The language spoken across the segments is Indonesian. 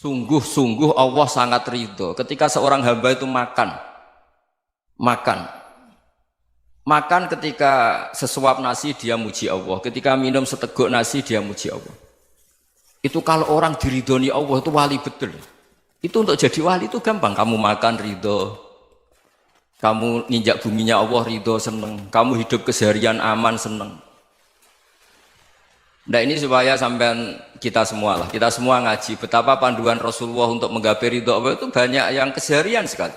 Sungguh-sungguh Allah sangat ridho ketika seorang hamba itu makan ketika sesuap nasi dia muji Allah, ketika minum seteguk nasi dia muji Allah. Itu kalau orang diridhoni Allah itu wali betul. Itu untuk jadi wali itu gampang, kamu makan ridho, kamu nginjak buminya Allah ridho seneng, kamu hidup keseharian aman seneng. Nah ini supaya sampean kita semua ngaji betapa panduan Rasulullah untuk menggapai ridho Allah itu banyak yang keseharian sekali.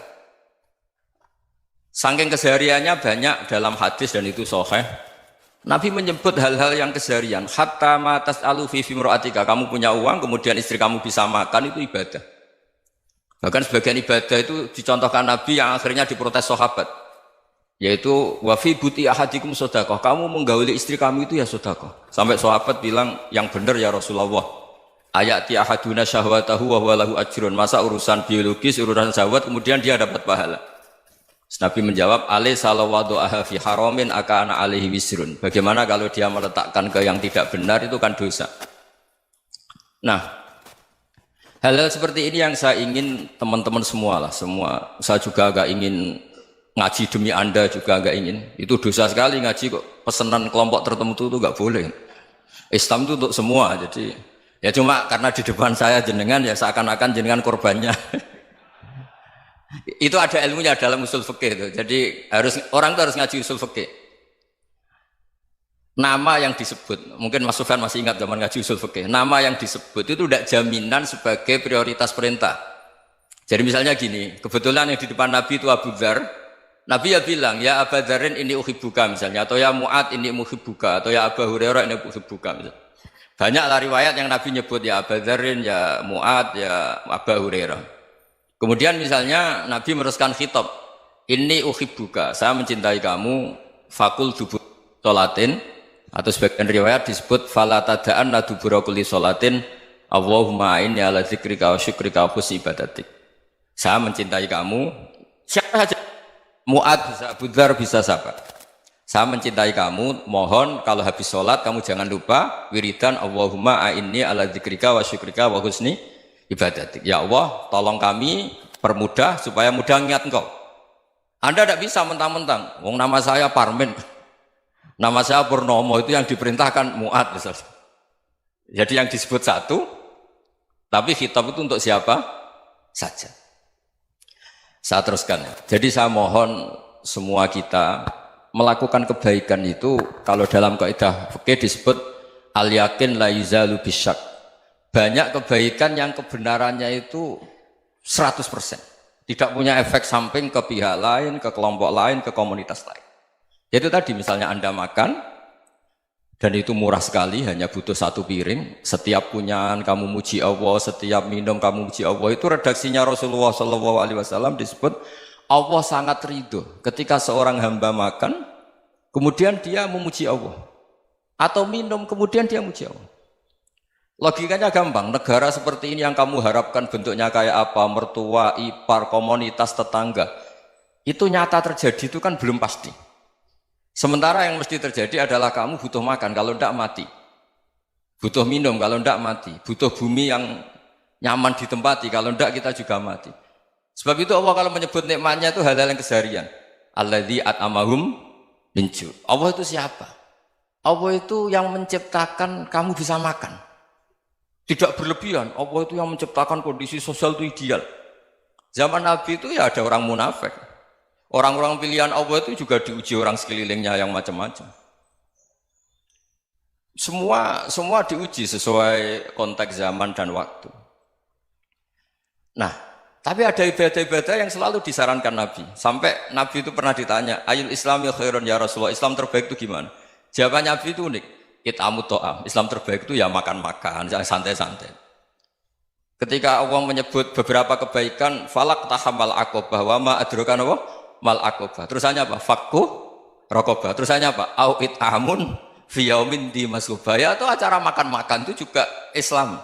Saking kesehariannya banyak dalam hadis dan itu sahih. Nabi menyebut hal-hal yang keseharian. Hatta ma tas'alu fi fimra'atika, kamu punya uang kemudian istri kamu bisa makan itu ibadah. Bahkan sebagian ibadah itu dicontohkan Nabi yang akhirnya diprotes sahabat. Yaitu wa fi buti ahadikum sedekah, kamu menggauli istri kamu itu ya sedekah. Sampai sahabat bilang yang benar ya Rasulullah. Ayati ahaduna syahwatahu wa huwa lahu ajrun. Masa urusan biologis, urusan syahwat kemudian dia dapat pahala. Nabi menjawab, alaysa lawadu'aha fi haramin akana alaihi wisrun. Bagaimana kalau dia meletakkan ke yang tidak benar itu kan dosa. Nah, hal-hal seperti ini yang saya ingin teman-teman semua saya juga agak ingin ngaji demi Anda juga agak ingin. Itu dosa sekali ngaji kok pesanan kelompok tertentu itu enggak boleh. Islam itu untuk semua. Jadi ya cuma karena di depan saya jenengan ya seakan-akan jenengan korbannya. Itu ada ilmunya dalam usul fikih itu. Jadi orang itu harus ngaji usul fikih. Nama yang disebut, mungkin Mas Sufyan masih ingat zaman ngaji usul fikih. Nama yang disebut itu tidak jaminan sebagai prioritas perintah. Jadi misalnya gini, kebetulan yang di depan Nabi itu Abu Dzar. Nabi ya bilang, ya Abu Dzarin ini uhibbuka misalnya, atau ya Mu'ad ini muhibbuka, atau ya Abu Hurairah ini uhibbuka misalnya. Banyaklah riwayat yang Nabi nyebut ya Abu Dzarin, ya Mu'ad, ya Abu Hurairah. Kemudian misalnya Nabi meneruskan khitab, ini uhibbuka, saya mencintai kamu, fakul dubur sholatin, atau sebagian riwayat disebut fala tada'anna dubura kulli sholatin, Allahumma inni ala dzikrika wa syukrika wa husni ibadatik. Saya mencintai kamu, siapa saja. Mu'ad bisa, Abu Dzar bisa siapa? Saya mencintai kamu, mohon kalau habis sholat kamu jangan lupa wiridan Allahumma a'inni ala dzikrika wa syukrika wa husni ibadatik. Ya Allah, tolong kami permudah supaya mudah ingat engkau. Anda tidak bisa mentang-mentang, wong nama saya Parmin, nama saya Purnomo, itu yang diperintahkan Mu'ad misalnya. Jadi yang disebut satu, tapi khitab itu untuk siapa saja. Saya teruskan ya. Jadi saya mohon semua kita melakukan kebaikan itu kalau dalam kaidah fikih disebut al yakin la yuzalu bisyak. Banyak kebaikan yang kebenarannya itu 100%. Tidak punya efek samping ke pihak lain, ke kelompok lain, ke komunitas lain. Itu tadi misalnya Anda makan dan itu murah sekali, hanya butuh satu piring. Setiap punyaan kamu muji Allah, setiap minum kamu muji Allah. Itu redaksinya Rasulullah SAW disebut Allah sangat ridho ketika seorang hamba makan, kemudian dia memuji Allah, atau minum kemudian dia muji Allah. Logikanya gampang. Negara seperti ini yang kamu harapkan bentuknya kayak apa, mertua, ipar, komunitas, tetangga, itu nyata terjadi itu kan belum pasti. Sementara yang mesti terjadi adalah kamu butuh makan, kalau tidak mati. Butuh minum, kalau tidak mati. Butuh bumi yang nyaman ditempati, kalau tidak kita juga mati. Sebab itu Allah kalau menyebut nikmatnya itu hal-hal yang keseharian. Alladzi at'amahum min ju'. Allah itu siapa? Allah itu yang menciptakan kamu bisa makan. Tidak berlebihan. Allah itu yang menciptakan kondisi sosial itu ideal. Zaman Nabi itu ya ada orang munafik. Orang-orang pilihan Allah itu juga diuji orang sekelilingnya yang macam-macam. Semua diuji sesuai konteks zaman dan waktu. Nah, tapi ada ibadah-ibadah yang selalu disarankan Nabi. Sampai Nabi itu pernah ditanya, ayul islami khairun ya Rasulullah, Islam terbaik itu gimana? Jawaban Nabi itu unik. It'amu to'am. Islam terbaik itu ya makan-makan, santai-santai. Ketika Allah menyebut beberapa kebaikan, falak tahamal aqobah wa ma adrokan Allah mal aqobah. Terusannya apa? Fakku rokobah. Terusannya apa? Au it'amun fi yaumin di masgubah. Ya itu acara makan-makan itu juga Islam.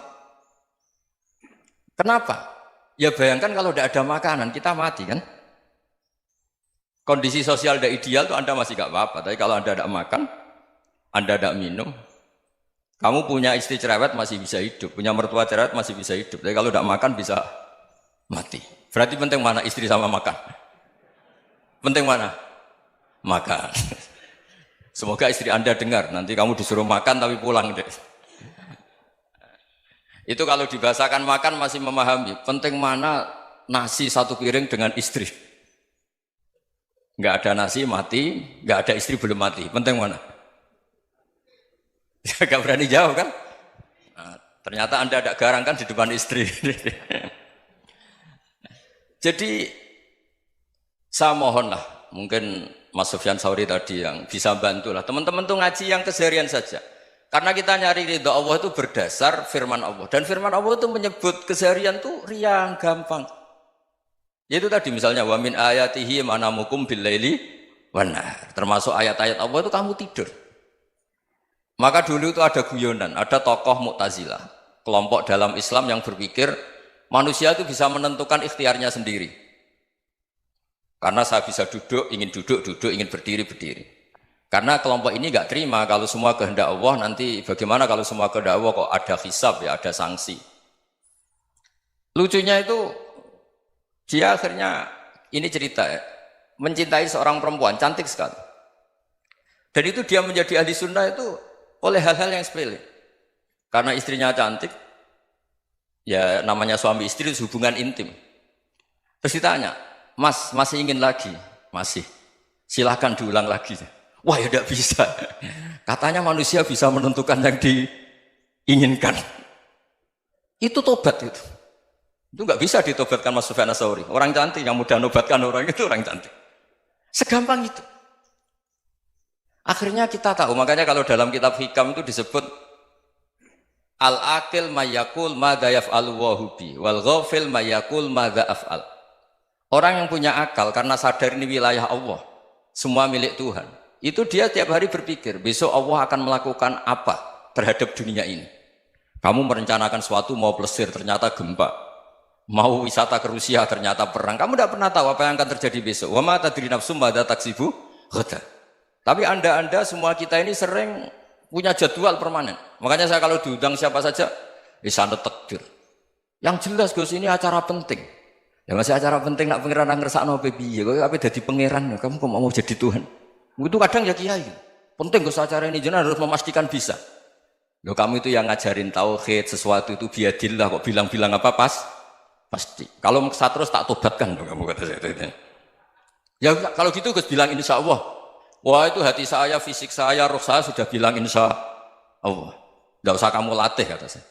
Kenapa? Ya bayangkan kalau tidak ada makanan kita mati kan? Kondisi sosial tidak ideal itu Anda masih gak apa-apa. Tapi kalau Anda tidak makan, Anda tidak minum, Kamu punya istri cerewet masih bisa hidup, punya mertua cerewet masih bisa hidup. Tapi kalau tidak makan bisa mati. Berarti penting mana istri sama makan? Penting mana? Makan. Semoga istri Anda dengar, nanti kamu disuruh makan tapi pulang deh. Itu kalau dibahasakan makan masih memahami. Penting mana nasi satu piring dengan istri. Nggak ada nasi mati, nggak ada istri belum mati. Penting mana? Gak berani jawab kan? Nah, ternyata Anda ada garang kan di depan istri. Jadi saya mohonlah, mungkin Mas Sufyan Sauri tadi yang bisa bantulah. Teman-teman tuh ngaji yang keseharian saja. Karena kita nyari ridha Allah itu berdasar firman Allah. Dan firman Allah itu menyebut keseharian tuh riang, gampang. Yaitu tadi misalnya wa min ayatihi manamukum billaili wan nahar. Termasuk ayat-ayat Allah itu kamu tidur. Maka dulu itu ada guyonan, ada tokoh Mu'tazilah, kelompok dalam Islam yang berpikir manusia itu bisa menentukan ikhtiarnya sendiri. Karena saya bisa duduk, ingin berdiri, berdiri. Karena kelompok ini nggak terima kalau semua kehendak Allah, nanti bagaimana kalau semua kehendak Allah kok ada hisab ya, ada sanksi. Lucunya itu dia akhirnya, ini cerita ya, mencintai seorang perempuan, cantik sekali. Dan itu dia menjadi ahli sunnah itu oleh hal-hal yang sepele. Karena istrinya cantik, ya namanya suami istri itu hubungan intim. Terus ditanya, Mas, masih ingin lagi? Masih. Silahkan diulang lagi. Wah ya tidak bisa. Katanya manusia bisa menentukan yang diinginkan. Itu tobat itu. Itu nggak bisa ditobatkan Mas Sufyan Ats-Tsauri. Orang cantik yang mudah nobatkan orang itu orang cantik. Segampang itu. Akhirnya kita tahu, makanya kalau dalam kitab Hikam itu disebut al-aqil mayyakul madza yaf'alu wa hubi wal ghafil mayyakul madza af'al. Orang yang punya akal karena sadar ini wilayah Allah, semua milik Tuhan. Itu dia tiap hari berpikir, besok Allah akan melakukan apa terhadap dunia ini. Kamu merencanakan suatu mau plesir, ternyata gempa. Mau wisata ke Rusia, ternyata perang. Kamu tidak pernah tahu apa yang akan terjadi besok. Wa ma tadri nafsum madza taksibu ghadan. Tapi anda semua kita ini sering punya jadwal permanen. Makanya saya kalau diundang siapa saja, sana takdir. Yang jelas Gus ini acara penting. Ya masih acara penting nak pangeran ngersakno piye? Kok ape dadi pangeran? Kamu kok mau jadi Tuhan? Itu kadang ya kiai. Penting Gus acara ini jenengan harus memastikan bisa. Loh kamu itu yang ngajarin tauhid, sesuatu itu biadillah kok bilang-bilang apa pasti. Kalau maksa terus tak tobatkan loh kamu kata saya. Ya kalau gitu Gus bilang insya Allah. Wah itu hati saya, fisik saya, roh saya sudah bilang insya Allah. Tidak usah kamu latih kata saya.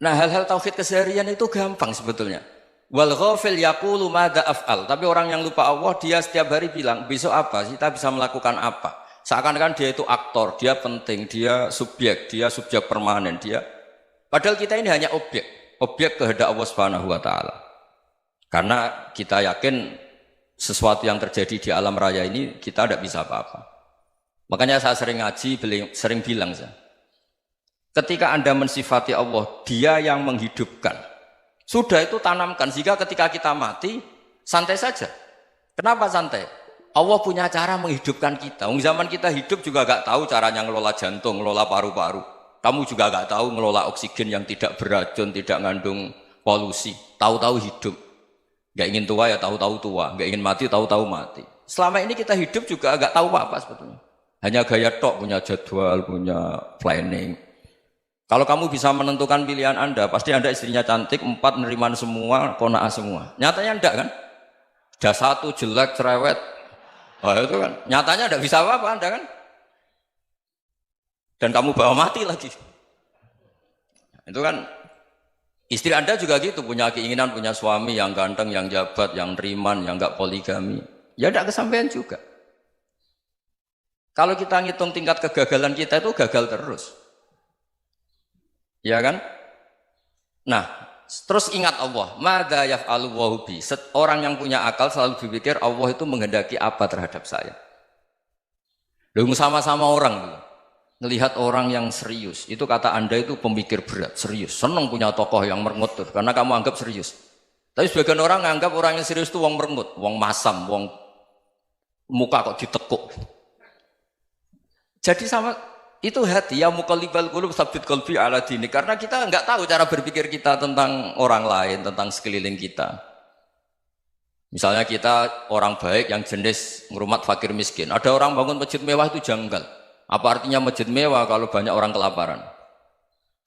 Nah hal-hal tauhid keseharian itu gampang sebetulnya. Wal ghafil yaqulu madza af'al. Tapi orang yang lupa Allah dia setiap hari bilang besok apa? Kita bisa melakukan apa? Seakan-akan dia itu aktor, dia penting, dia subjek permanen, dia. Padahal kita ini hanya objek kehendak Allah Subhanahu wa taala. Karena kita yakin sesuatu yang terjadi di alam raya ini kita tidak bisa apa-apa. Makanya saya sering ngaji, sering bilang saya, ketika Anda mensifati Allah, Dia yang menghidupkan. Sudah itu tanamkan sehingga ketika kita mati santai saja. Kenapa santai? Allah punya cara menghidupkan kita. Zaman kita hidup juga gak tahu caranya ngelola jantung, ngelola paru-paru. Kamu juga gak tahu ngelola oksigen yang tidak beracun, tidak mengandung polusi. Tahu-tahu hidup. Gak ingin tua ya tahu-tahu tua, gak ingin mati tahu-tahu mati. Selama ini kita hidup juga gak tahu apa sebetulnya. Hanya gaya tok, punya jadwal, punya planning. Kalau kamu bisa menentukan pilihan Anda, pasti Anda istrinya cantik, 4 neriman semua, kona'ah semua. Nyatanya enggak kan? Ada 1 jelek, cerewet. Wah itu kan, nyatanya enggak bisa apa-apa Anda kan? Dan kamu bawa mati lagi. Itu kan, istri Anda juga gitu, punya keinginan, punya suami yang ganteng, yang jabat, yang neriman, yang enggak poligami. Ya enggak kesampaian juga. Kalau kita ngitung tingkat kegagalan kita itu gagal terus. Ya kan? Nah, terus ingat Allah, madza yaf'alu wa bi. Orang yang punya akal selalu berpikir Allah itu menghendaki apa terhadap saya. Lalu sama-sama orang melihat orang yang serius. Itu kata Anda itu pemikir berat, serius. Senang punya tokoh yang merengut tuh, karena kamu anggap serius. Tapi sebagian orang menganggap orang yang serius itu wong merengut, wong masam, wong muka kok ditekuk. Jadi sama Itu hati ya muqallibal qulub tsabbit qalbi ala dini, karena kita enggak tahu cara berpikir kita tentang orang lain, tentang sekeliling kita. Misalnya kita orang baik yang jenis ngrumat fakir miskin. Ada orang bangun masjid mewah itu janggal. Apa artinya masjid mewah kalau banyak orang kelaparan?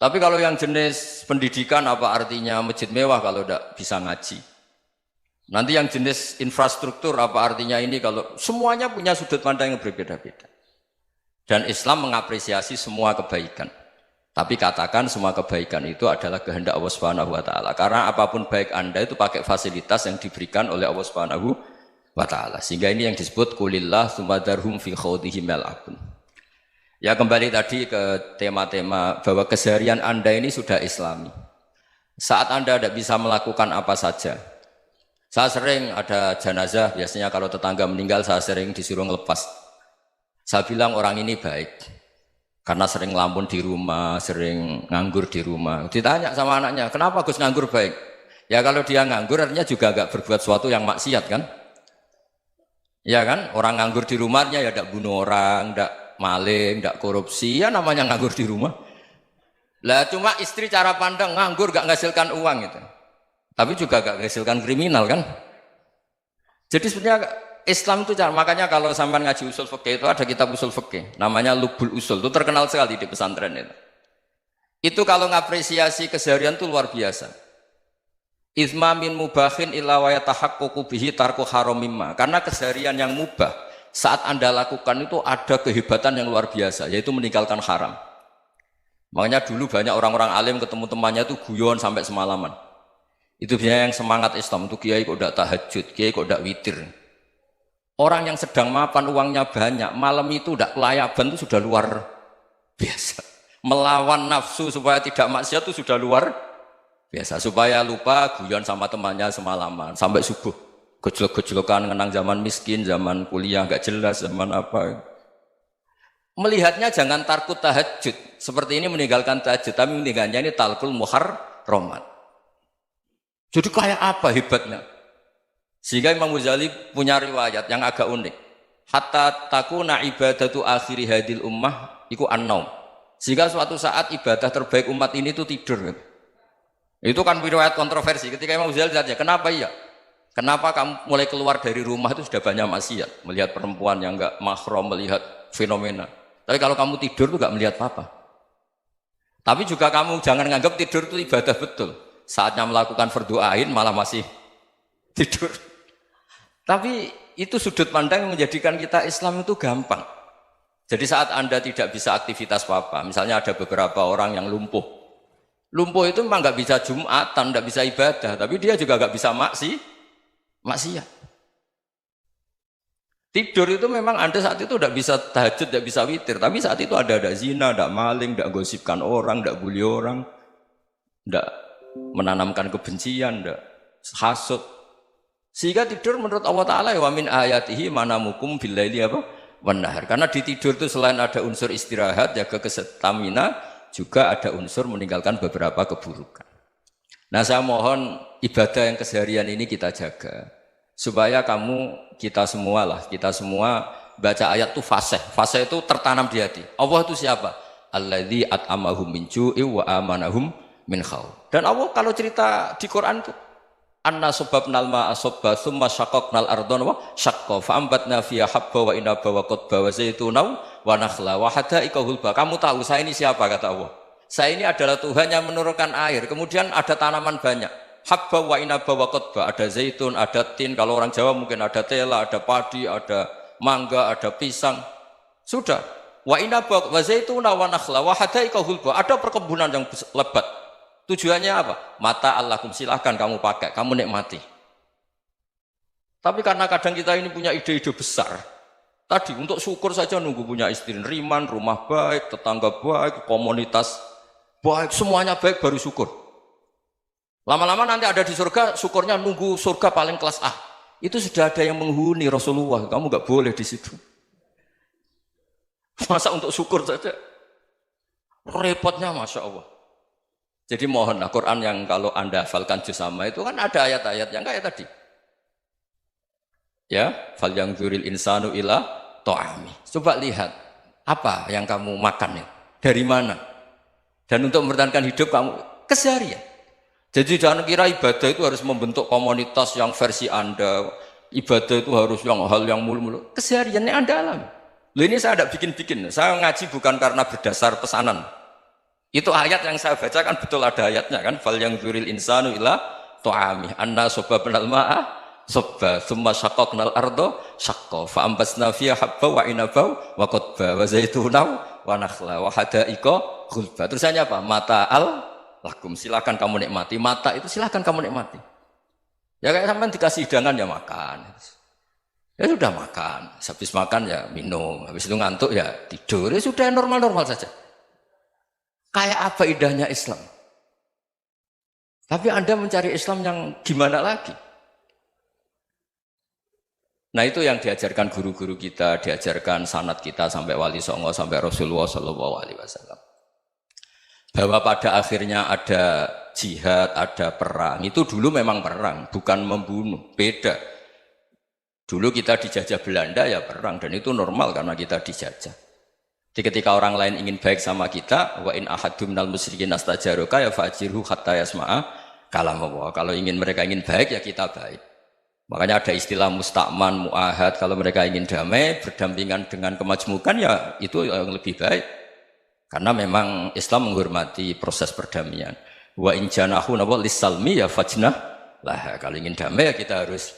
Tapi kalau yang jenis pendidikan, apa artinya masjid mewah kalau tidak bisa ngaji? Nanti yang jenis infrastruktur, apa artinya ini kalau semuanya punya sudut pandang yang berbeda-beda. Dan Islam mengapresiasi semua kebaikan. Tapi katakan semua kebaikan itu adalah kehendak Allah Subhanahu wa taala. Karena apapun baik Anda itu pakai fasilitas yang diberikan oleh Allah Subhanahu wa taala. Sehingga ini yang disebut qulillah tsumma darhum fi khawdihim yal'abun. Ya kembali tadi ke tema-tema bahwa keseharian Anda ini sudah Islami. Saat Anda tidak bisa melakukan apa saja. Saya sering ada jenazah, biasanya kalau tetangga meninggal saya sering disuruh ngelepas. Saya bilang orang ini baik. Karena sering ngelamun di rumah, sering nganggur di rumah. Ditanya sama anaknya, kenapa Gus nganggur baik? Ya kalau dia nganggur artinya juga agak berbuat sesuatu yang maksiat kan? Ya kan? Orang nganggur di rumahnya ya tidak bunuh orang, tidak maling, tidak korupsi, ya namanya nganggur di rumah. Lah cuma istri cara pandang nganggur gak menghasilkan uang itu. Tapi juga gak menghasilkan kriminal kan? Jadi sebenarnya Islam itu cara, makanya kalau sampai ngaji usul fikih itu ada kitab usul fikih, namanya Lubul Usul, itu terkenal sekali di pesantren itu. Itu kalau ngapresiasi keseharian itu luar biasa. Izma min mubahin illa wa yatahaqqaqu bihi tarku haramimma. Karena keseharian yang mubah saat Anda lakukan itu ada kehebatan yang luar biasa, yaitu meninggalkan haram. Makanya dulu banyak orang-orang alim ketemu temannya itu guyon sampai semalaman. Itu biasanya yang semangat Islam itu kiai kok tidak tahajud, kiai kok tidak witir. Orang yang sedang mapan uangnya banyak, malam itu tidak kelayaban itu sudah luar biasa. Melawan nafsu supaya tidak maksiat itu sudah luar biasa. Supaya lupa guyon sama temannya semalaman sampai subuh. Gejlok-gejlokan ngenang zaman miskin, zaman kuliah nggak jelas, zaman apa. Melihatnya jangan takut tahajud. Seperti ini meninggalkan tahajud, tapi meninggalnya ini talqul muharramat. Jadi kayak apa hebatnya? Sehingga Imam Ghazali punya riwayat yang agak unik. Hatta takuna ibadatu akhiri hadil ummah iku an-naum. Sehingga suatu saat ibadah terbaik umat ini itu tidur. Itu kan riwayat kontroversi. Ketika Imam Ghazali tanya, kenapa iya? Kenapa kamu mulai keluar dari rumah itu sudah banyak maksiat? Melihat perempuan yang enggak mahram, melihat fenomena. Tapi kalau kamu tidur itu enggak melihat apa-apa. Tapi juga kamu jangan nganggap tidur itu ibadah betul. Saatnya melakukan fardhu ain malah masih tidur. Tapi itu sudut pandang yang menjadikan kita Islam itu gampang. Jadi saat Anda tidak bisa aktivitas apa-apa, misalnya ada beberapa orang yang lumpuh. Lumpuh itu memang nggak bisa Jumatan, nggak bisa ibadah, tapi dia juga nggak bisa maksiat. Tidur itu memang Anda saat itu tidak bisa tahajud, tidak bisa witir, tapi saat itu ada zina, ada maling, tidak gosipkan orang, tidak bully orang, tidak menanamkan kebencian, tidak hasud. Sehingga tidur menurut Allah Ta'ala wa min ayatihi manamukum billaili apa? Wan nahar. Karena di tidur itu selain ada unsur istirahat, jaga kestamina, juga ada unsur meninggalkan beberapa keburukan. Nah saya mohon ibadah yang keseharian ini kita jaga. Supaya kita semua baca ayat itu fasih. Fasih itu tertanam di hati. Allah itu siapa? Alladzi at'amahum min ju'i wa amanahum min khauf. Dan Allah kalau cerita di Quran itu anna sababnal ma'a sabba thumma syaqaqnal ardha wa syaqqa fa ambatna fiha habba wa inaba wa qadba wa zaituna wa nakhla wa hadaika hulba. Kamu tahu saya ini siapa kata Allah? Saya ini adalah Tuhan yang menurunkan air, kemudian ada tanaman banyak. Habba wa inaba wa qadba, ada zaitun, ada tin, kalau orang Jawa mungkin ada tela, ada padi, ada mangga, ada pisang. Sudah. Wa inaba wa zaituna wa nakhla wa hadaika hulba. Ada perkebunan yang lebat. Tujuannya apa? Mata Allahkum, silahkan kamu pakai, kamu nikmati. Tapi karena kadang kita ini punya ide-ide besar. Tadi untuk syukur saja nunggu punya istri riman, rumah baik, tetangga baik, komunitas baik, semuanya baik baru syukur. Lama-lama nanti ada di surga, syukurnya nunggu surga paling kelas A. Itu sudah ada yang menghuni Rasulullah, kamu nggak boleh di situ. Masa untuk syukur saja? Repotnya Masya Allah. Jadi mohonlah Quran yang kalau Anda hafalkan juz sama itu kan ada ayat-ayat yang kayak tadi. Ya, fal yang dzuril insanu ila ta'ami. Coba lihat. Apa yang kamu makan ya? Dari mana? Dan untuk mempertahankan hidup kamu keseharian. Jadi jangan kira ibadah itu harus membentuk komunitas yang versi Anda. Ibadah itu harus yang hal yang mulu-mulu. Kesehariannya Anda alami. Loh ini saya tidak bikin-bikin. Saya ngaji bukan karena berdasar pesanan. Itu ayat yang saya baca kan betul ada ayatnya kan. Fal yang dzuril insanu ila tu'ami anna sobabnal ma'a sobba thumma syaqqaqnal ardo syaqqa fa ambasna fiha habba wa inaba wa qadba wa zaituna wa nakhla wa hada'iqa ghulba. Terusannya apa? Mata'al lakum, silakan kamu nikmati. Mata itu silakan kamu nikmati. Ya kayak sampean dikasih hidangan ya makan. Ya sudah makan, habis makan ya minum, habis itu ngantuk ya tidur. Ya sudah normal-normal saja. Kayak apa indahnya Islam? Tapi Anda mencari Islam yang gimana lagi? Nah itu yang diajarkan guru-guru kita, diajarkan sanad kita sampai Wali Songo, sampai Rasulullah SAW. Bahwa pada akhirnya ada jihad, ada perang. Itu dulu memang perang, bukan membunuh, beda. Dulu kita dijajah Belanda ya perang, dan itu normal karena kita dijajah. Jadi ketika orang lain ingin baik sama kita, wa in ahadum minal musyrikin astajaroka ya fajirhu hatta yasma'a kalam Allah. Kalau mereka ingin baik ya kita baik. Makanya ada istilah mustakman, mu'ahad. Kalau mereka ingin damai, berdampingan dengan kemajmukan ya itu yang lebih baik. Karena memang Islam menghormati proses perdamaian. Wa in janahu lis-salmi ya fajnah lah. Kalau ingin damai ya kita harus